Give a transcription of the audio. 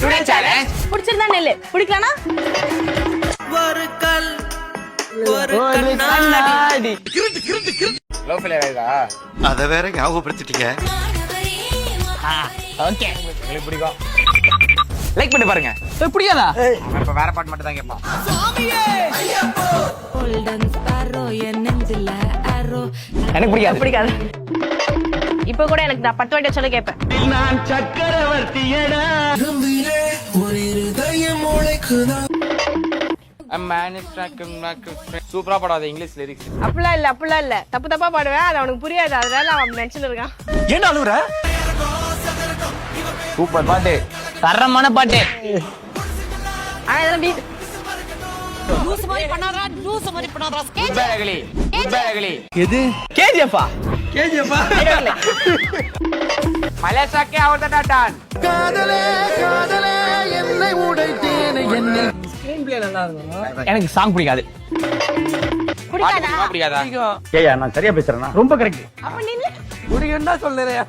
Today challenge. பிடிச்சிருந்தா நெல்லு, பிடிக்கலனா ஒரு கண்ணாடி. லவ் ஃபெயிலியர் ஆயிதா? அத வேற ஞாபகப்படுத்திட்டீங்க. ஓகே, உங்களுக்கு பிடிக்கும். லைக் பண்ணி பாருங்க. பிடிக்காதா? அவன் இப்ப வேற பாட்டு மட்டும் தான் கேட்பான். எனக்கு பிடிக்காது. பிடிக்காது. இப்ப கூட எனக்கு நான் 10 வாட்டி சொல்ல கேட்பேன். நான் சக்கரவர்த்தியடா. சூப்பரா பாடாத இங்கிலீஷ் லிரிக்ஸ். அப்படிலாம் இல்ல தப்பு தப்பா பாடுவேன், அது அவனுக்கு புரியாது, அதனால அவன் நினைச்சுட்டு இருக்கான். ஏன்டா அழுவுற? சூப்பர் பாட்டு. தரமான பாட்டு. ஆனா இதெல்லாம் பீட். எது? கேஜிஎஃப்பா? கேஜிஎஃப்பா? மலேசியாக்கே அவர் தான் டான். காதலே காதலே என்னை உடைத்தேனே என்னை. ஸ்கிரீன் ப்ளே நல்லா இருக்கும். எனக்கு சாங் பிடிக்காது. பிடிக்காதா? பிடிக்காதா? ஏய்யா நான் சரியா பேசுறேனா? ரொம்ப கரெக்ட். அப்ப நின்னு பிடிக்கும்னா சொல்றேன்.